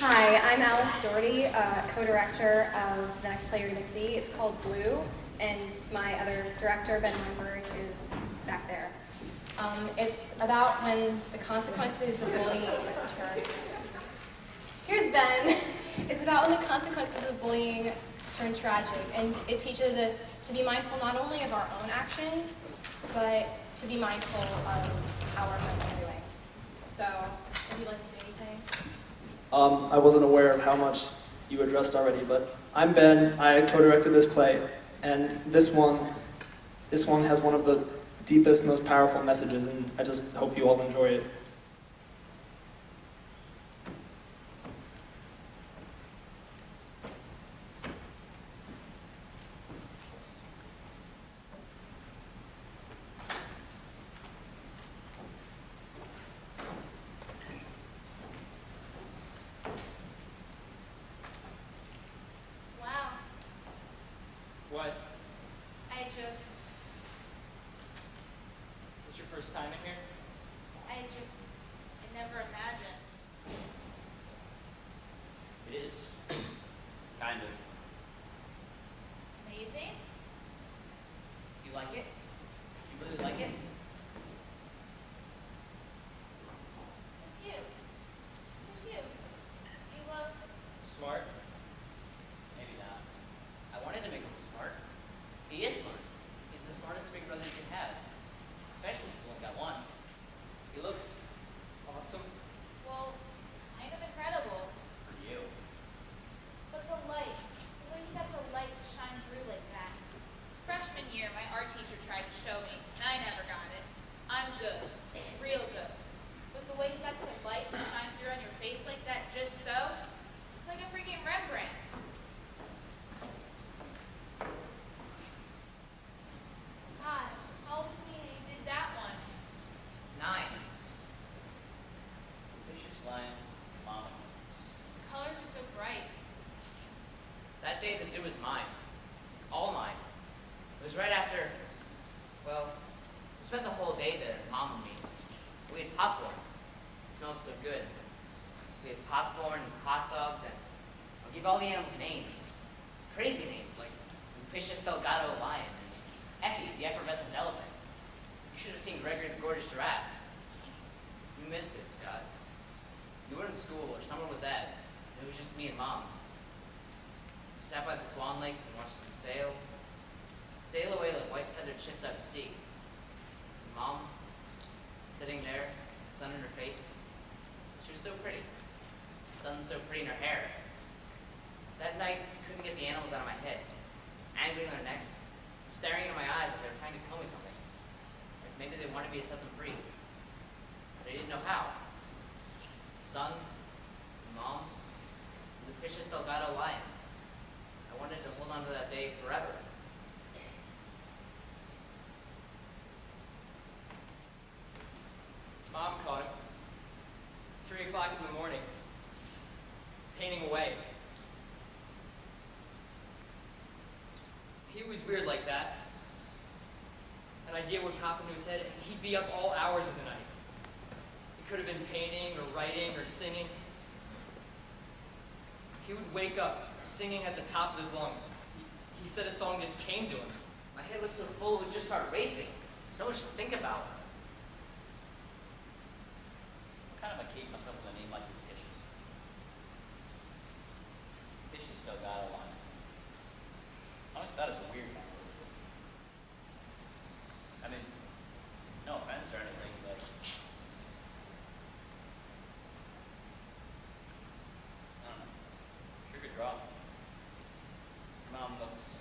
Hi, I'm Alice Doherty, co-director of the next play you're going to see. It's called Blue, and my other director, Ben Weinberg, is back there. It's about when the consequences of bullying turn. Here's Ben. It's about when the consequences of bullying turn tragic, and it teaches us to be mindful not only of our own actions, but to be mindful of how our friends are doing. So, if you'd like to say anything. I wasn't aware of how much you addressed already, but I'm Ben. I co-directed this play, and this one has one of the deepest, most powerful messages, and I just hope you all enjoy it. What? It's This your first time in here? I never imagined. It is. Kind of. Amazing? You like it? You really like it? It's you. Who's you? You look... Smart? Maybe not. I wanted to make him smart. He is smart. He's the smartest big brother you can have. Especially if you only got one. He looks Awesome? well, kind of incredible. For you. But the light, the way you got the light to shine through like that. Freshman year, my art teacher tried to show me, and I never got it. I'm good. Real good. But the way you got the light to shine through on your face like that just so, it's like a freaking Rembrandt. God, how old was he when he did that one? 9. Vicious lion, mama. The colors are so bright. That day the zoo was mine. All mine. It was right after, well, we spent the whole day there, Mom and me. We had popcorn. It smelled so good. We had popcorn and hot dogs, and I'll give all the animals names. Crazy names, like Lupiscius delgado lion, and Effie, the effervescent elephant. You should have seen Gregory the gorgeous giraffe. You missed it, Scott. You were in school or somewhere with Dad, and it was just me and Mom. We sat by the Swan Link and watched them sail away like white feathered ships out to sea. And Mom, sitting there, the sun in her face, she was so pretty. The sun's so pretty in her hair. That night, I couldn't get the animals out of my head, angling their necks, staring into my eyes like they were trying to tell me something. Like maybe they wanted me to set them free. But I didn't know how. The sun, the Mom, and the Lupiscius delgado lion. I wanted to hold on to that day forever. Mom caught him. 3 o'clock in the morning. Painting away. He was weird like that. An idea would pop into his head, and he'd be up all hours of the night. He could have been painting, or writing, or singing. He would wake up singing at the top of his lungs. He said a song just came to him. My head was so full it would just start racing. So much to think about. What kind of a kid comes up with a name like Lupiscius? Lupiscius delgado lion. Honestly, that is a weird name. I mean, no offense or anything, but I don't know. Sure could draw. Your mom looks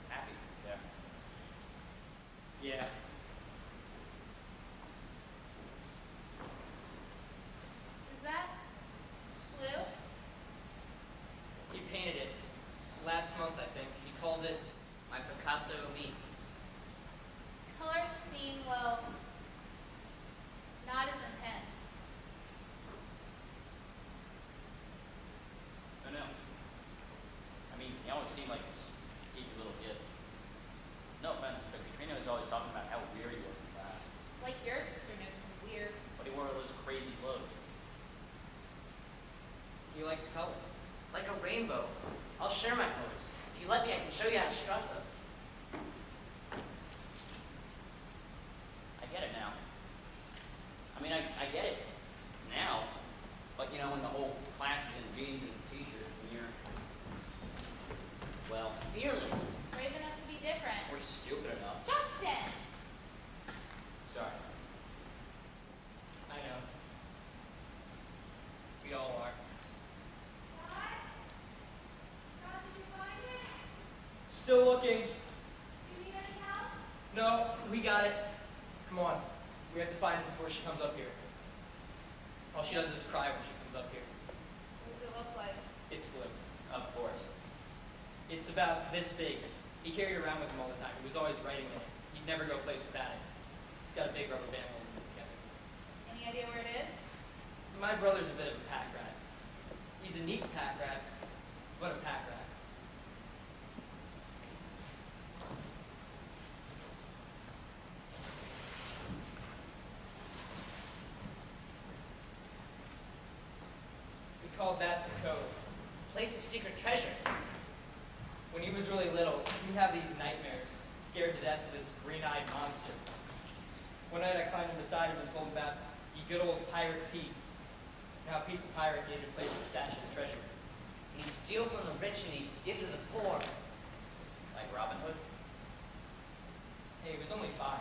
happy there. Yeah. likes color. Like a rainbow. I'll share my colors. If you let me, I can show you how to strut them. I get it now. I mean, I get it now. But, you know, when the whole class is in jeans and t-shirts and you're, well, Fearless. Brave enough to be different. we're stupid enough. Justin! Sorry. I know. We all are. Did you find it? Still looking. Do you need any help? No, we got it. Come on. We have to find it before she comes up here. All she does is cry when she comes up here. What does it look like? It's blue. Of course. It's about this big. He carried it around with him all the time. He was always writing in it. He'd never go a place without it. It's got a big rubber band holding it together. Any idea where it is? My brother's a bit of a pack rat. He's a neat pack rat, but a pack rat. We called that the code. Place of secret treasure. When he was really little, he'd have these nightmares, scared to death of this green-eyed monster. One night I climbed him beside him and told him about the good old pirate Pete, and how Pete the pirate needed a place to stash his treasure. He'd steal from the rich and he'd give to the poor. Like Robin Hood. Hey, he was only 5.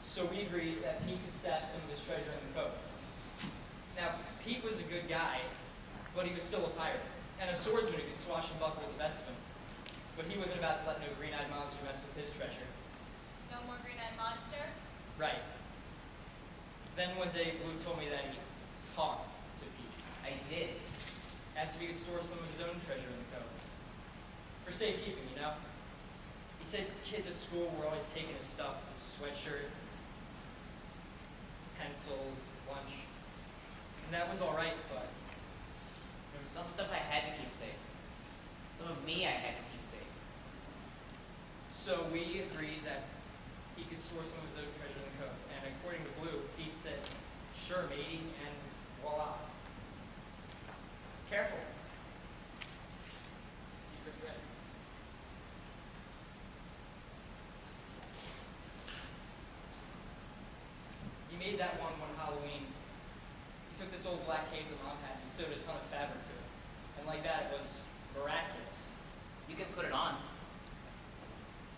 So we agreed that Pete could stash some of his treasure in the cove. Now, Pete was a good guy, but he was still a pirate, and a swordsman who could swashbuckle with the best of him. But he wasn't about to let no green-eyed monster mess with his treasure. No more green-eyed monster? Right. Then one day, Blue told me that he talked to Pete. I did. Asked if he could store some of his own treasure in the cove. For safekeeping, you know? He said kids at school were always taking his stuff, his sweatshirt, pencils, lunch. And that was all right, but There was some stuff I had to keep safe. Some of me I had to keep safe. so we agreed that he could store some of his own treasure in the cove. And according to Blue, Pete said, "Sure, matey," and voila. Careful. Secret treasure. He made that one Halloween. He took this old black cape that Mom had and he sewed a ton of fabric to it. And like that, it was miraculous. You can put it on.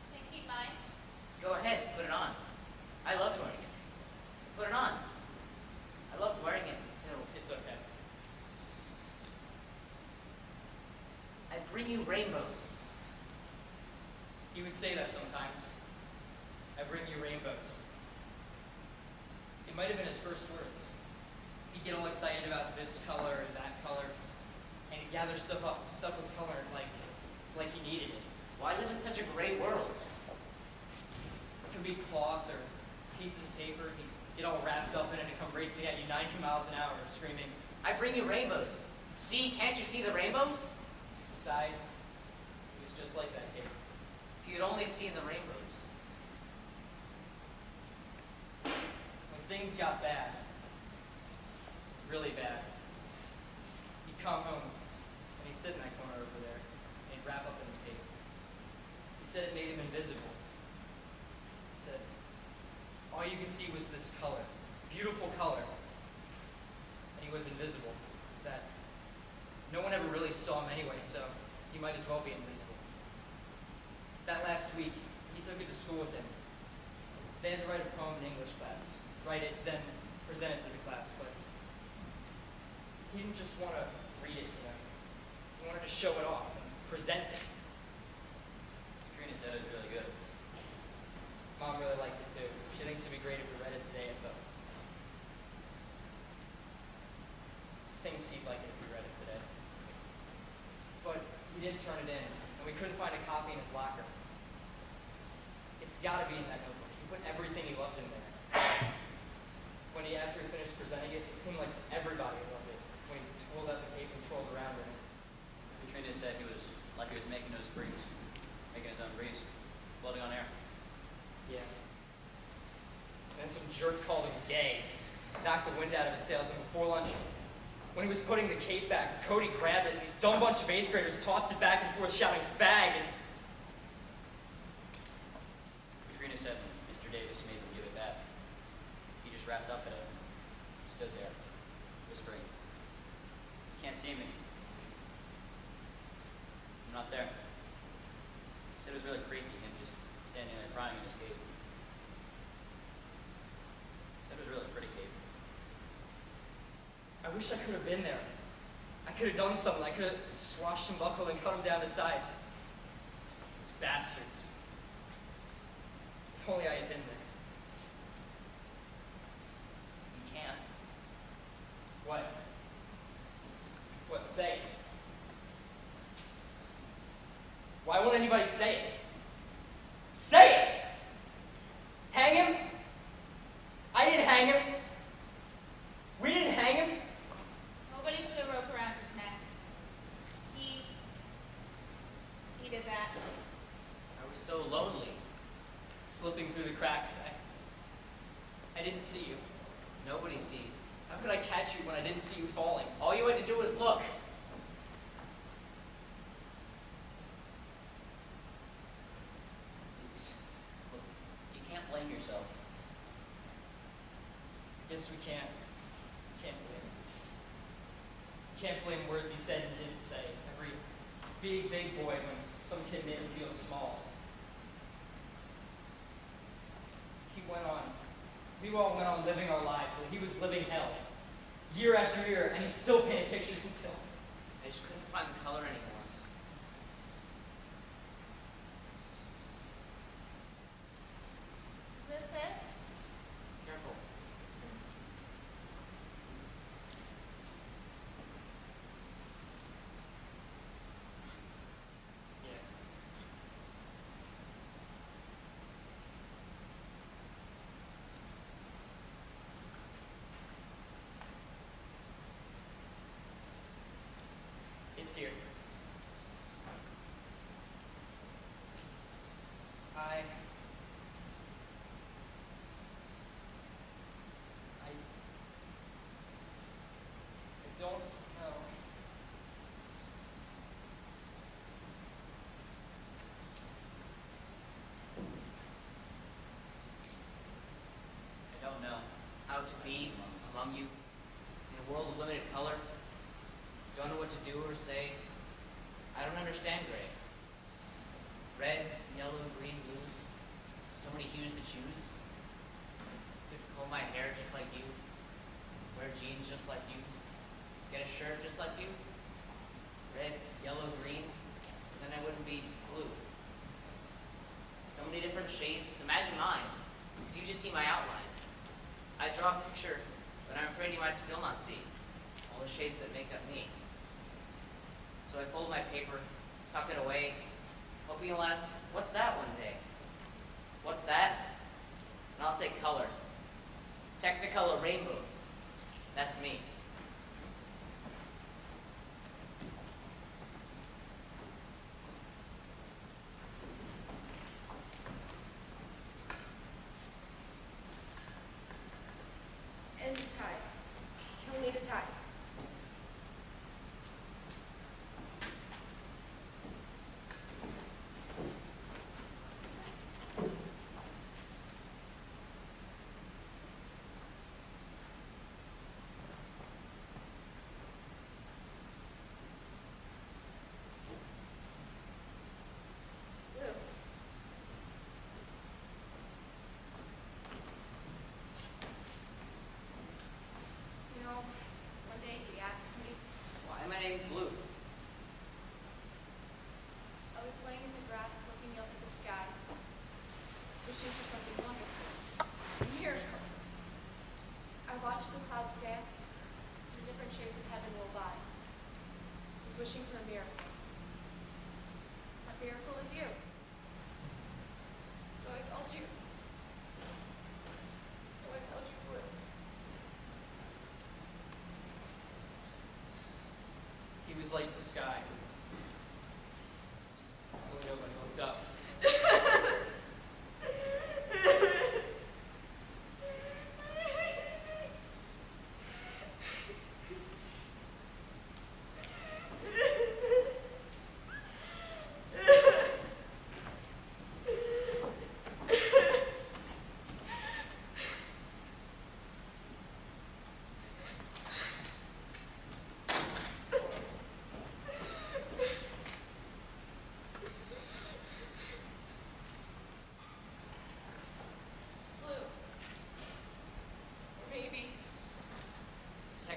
Can I keep mine? Go ahead, put it on. I loved wearing it. Put it on. I loved wearing it until It's okay. I bring you rainbows. He would say that sometimes. "I bring you rainbows." It might have been his first words. He'd get all excited about this color and that color, and he'd gather stuff with color like he needed it. Why live in such a gray world? It could be cloth or pieces of paper. He'd get all wrapped up in it and come racing at you 90 miles an hour, screaming. I bring you rainbows. See, can't you see the rainbows? Inside, he was just like that kid. If you'd only seen the rainbows. When things got bad, really bad, he'd come home and he'd sit in that corner over there and he'd wrap up in the paper. He said it made him invisible. He said, all you could see was this color, beautiful color, and he was invisible. That no one ever really saw him anyway, so he might as well be invisible. That last week, he took it to school with him. They had to write a poem in English class, write it, then present it to the class, but he didn't just want to read it to them. He wanted to show it off and present it. Trina said it was really good. Mom really liked it too. She thinks it'd be great if we read it today at the... Things seemed like it if we read it today. But he did turn it in, and we couldn't find a copy in his locker. It's got to be in that notebook. He put everything he loved in there. After he finished presenting it, it seemed like everybody loved it. When he pulled out the cape and twirled around in it. Trina said he was making those breeze, making his own breeze, floating on air. Yeah. And then some jerk called him gay, knocked the wind out of his sails, and before lunch, when he was putting the cape back, Cody grabbed it, and these dumb bunch of 8th graders tossed it back and forth, shouting, "Fag!" And Katrina said Mr. Davis made him give it back. He just wrapped up at it, stood there, whispering, "You can't see me. I'm not there." He said it was really creepy, him just standing there crying in his cape. He said it was really pretty cape. I wish I could have been there. I could have done something. I could have swashed and buckled and cut them down to size. Those bastards. If only I had been there. You can't. What? What? Say it. Why won't anybody say it? Say it! Hang him? I didn't hang him. We didn't hang him. Nobody put a rope around his neck. He did that. I was so lonely, slipping through the cracks. I didn't see you. Nobody sees. How could I catch you when I didn't see you falling? All you had to do was look. Look, you can't blame yourself. Yes, we can. Can't blame him. Can't blame words he said and didn't say. Every big boy when some kid made him feel small. He went on. We all went on living our lives while he was living hell. Year after year, and he still painted pictures until. I just couldn't find the color anymore. Is this it? Careful. Yeah. It's here. I don't know. I don't know. How to be among you in a world of limited color. Don't know what to do or say. I don't understand gray. Red, yellow, green, blue. So many hues to choose. Could comb my hair just like you. Wear jeans just like you. Get a shirt just like you. Red, yellow, green. Then I wouldn't be blue. So many different shades. Imagine mine. Because you just see my outline. I draw a picture, but I'm afraid you might still not see all the shades that make up me. So I fold my paper, tuck it away, hoping you'll ask, "What's that?" one day. "What's that?" And I'll say color. Technicolor rainbows. That's me. And a tie. He'll need a tie. Blue. You know, one day he asked me, Why am I named Blue? I was laying in the grass looking up at the sky, wishing for something wonderful, a miracle. I watched the clouds dance, the different shades of heaven roll by. I was wishing for a miracle. That miracle was you. So I called you. So I called you Blue. He was like the sky. Only nobody looked up.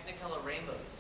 Technicolor rainbows.